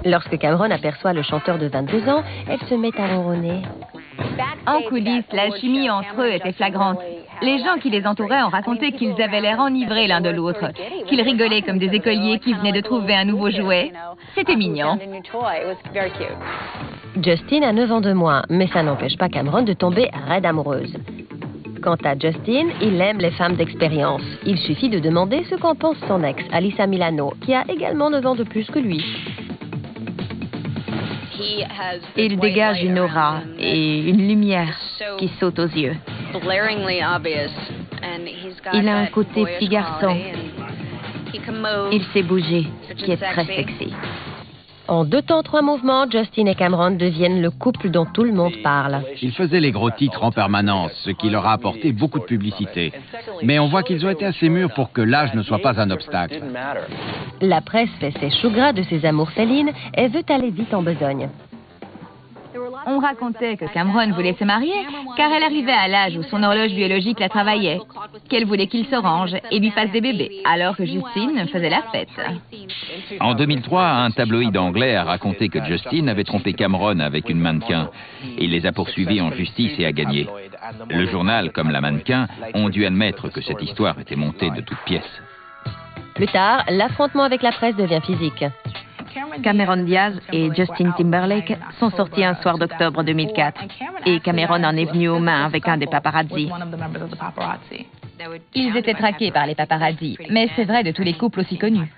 Lorsque Cameron aperçoit le chanteur de 22 ans, elle se met à ronronner. En coulisses, la chimie entre eux était flagrante. Les gens qui les entouraient ont raconté qu'ils avaient l'air enivrés l'un de l'autre, qu'ils rigolaient comme des écoliers qui venaient de trouver un nouveau jouet. C'était mignon. Justin a 9 ans de moins, mais ça n'empêche pas Cameron de tomber raide amoureuse. Quant à Justin, il aime les femmes d'expérience. Il suffit de demander ce qu'en pense son ex, Alyssa Milano, qui a également 9 ans de plus que lui. Il dégage une aura et une lumière qui saute aux yeux. Il a un côté petit garçon. Il sait bouger, ce qui est très sexy. En 2 temps, 3 mouvements, Justin et Cameron deviennent le couple dont tout le monde parle. Ils faisaient les gros titres en permanence, ce qui leur a apporté beaucoup de publicité. Mais on voit qu'ils ont été assez mûrs pour que l'âge ne soit pas un obstacle. La presse fait ses choux gras de ses amours félines et veut aller vite en besogne. On racontait que Cameron voulait se marier car elle arrivait à l'âge où son horloge biologique la travaillait, qu'elle voulait qu'il se range et lui fasse des bébés, alors que Justine faisait la fête. En 2003, un tabloïd anglais a raconté que Justin avait trompé Cameron avec une mannequin. Il les a poursuivis en justice et a gagné. Le journal, comme la mannequin, ont dû admettre que cette histoire était montée de toutes pièces. Plus tard, l'affrontement avec la presse devient physique. Cameron Diaz et Justin Timberlake sont sortis un soir d'octobre 2004 et Cameron en est venu aux mains avec un des paparazzi. Ils étaient traqués par les paparazzi, mais c'est vrai de tous les couples aussi connus.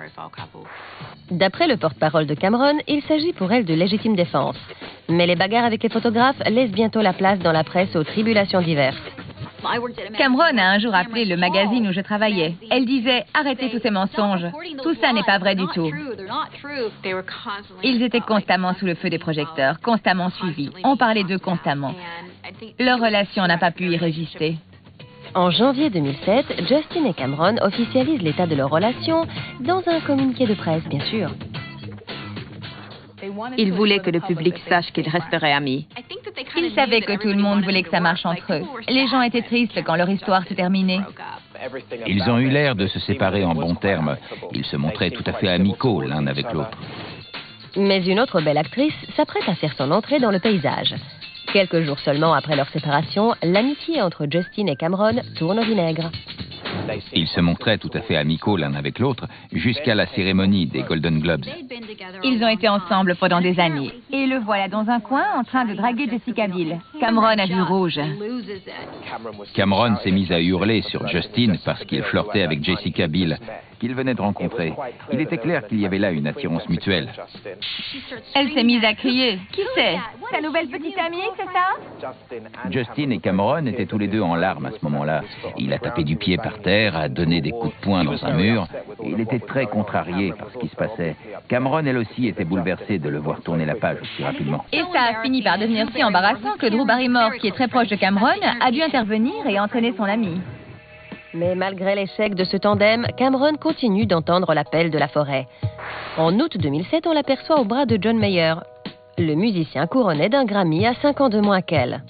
D'après le porte-parole de Cameron, il s'agit pour elle de légitime défense. Mais les bagarres avec les photographes laissent bientôt la place dans la presse aux tribulations diverses. Cameron a un jour appelé le magazine où je travaillais. Elle disait « Arrêtez tous ces mensonges. Tout ça n'est pas vrai du tout. » Ils étaient constamment sous le feu des projecteurs, constamment suivis. On parlait d'eux constamment. Leur relation n'a pas pu y résister. En janvier 2007, Justin et Cameron officialisent l'état de leur relation dans un communiqué de presse, bien sûr. Ils voulaient que le public sache qu'ils resteraient amis. Ils savaient que tout le monde voulait que ça marche entre eux. Les gens étaient tristes quand leur histoire se terminait. Ils ont eu l'air de se séparer en bons termes. Ils se montraient tout à fait amicaux l'un avec l'autre. Mais une autre belle actrice s'apprête à faire son entrée dans le paysage. Quelques jours seulement après leur séparation, l'amitié entre Justin et Cameron tourne au vinaigre. Ils se montraient tout à fait amicaux l'un avec l'autre jusqu'à la cérémonie des Golden Globes. Ils ont été ensemble pendant des années. Et le voilà dans un coin en train de draguer Jessica Biel. Cameron a vu rouge. Cameron s'est mise à hurler sur Justin parce qu'il flirtait avec Jessica Biel, qu'il venait de rencontrer. Il était clair qu'il y avait là une attirance mutuelle. Elle s'est mise à crier. Qui c'est? Ta nouvelle petite amie, c'est ça? Justin et Cameron étaient tous les deux en larmes à ce moment-là. Il a tapé du pied par terre, a donné des coups de poing dans un mur. Il était très contrarié par ce qui se passait. Cameron, elle aussi, était bouleversée de le voir tourner la page aussi rapidement. Et ça a fini par devenir si embarrassant que Drew Barrymore, qui est très proche de Cameron, a dû intervenir et entraîner son ami. Mais malgré l'échec de ce tandem, Cameron continue d'entendre l'appel de la forêt. En août 2007, on l'aperçoit au bras de John Mayer. Le musicien couronné d'un Grammy a 5 ans de moins qu'elle.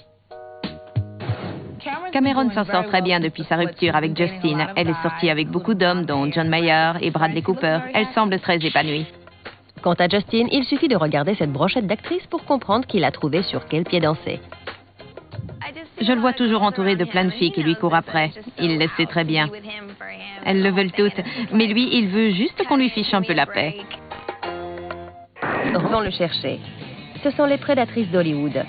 Cameron s'en sort très bien depuis sa rupture avec Justin. Elle est sortie avec beaucoup d'hommes, dont John Mayer et Bradley Cooper. Elle semble très épanouie. Quant à Justin, il suffit de regarder cette brochette d'actrices pour comprendre qu'il a trouvé sur quel pied danser. Je le vois toujours entouré de plein de filles qui lui courent après. Il le sait très bien. Elles le veulent toutes, mais lui, il veut juste qu'on lui fiche un peu la paix. Vont le chercher. Ce sont les prédatrices d'Hollywood.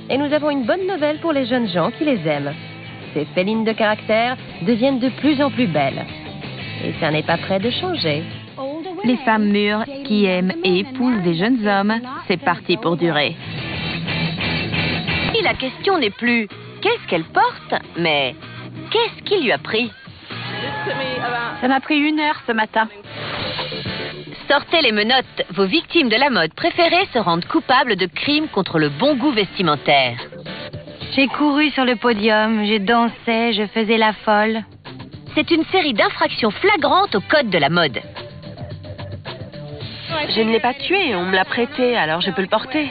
Et nous avons une bonne nouvelle pour les jeunes gens qui les aiment. Ces félines de caractère deviennent de plus en plus belles. Et ça n'est pas près de changer. Les femmes mûres qui aiment et épousent des jeunes hommes, c'est parti pour durer. Et la question n'est plus qu'est-ce qu'elle porte, mais qu'est-ce qui lui a pris? Ça m'a pris 1 heure ce matin. Sortez les menottes. Vos victimes de la mode préférées se rendent coupables de crimes contre le bon goût vestimentaire. J'ai couru sur le podium, je dansais, je faisais la folle. C'est une série d'infractions flagrantes au code de la mode. Je ne l'ai pas tué, on me l'a prêté, alors je peux le porter.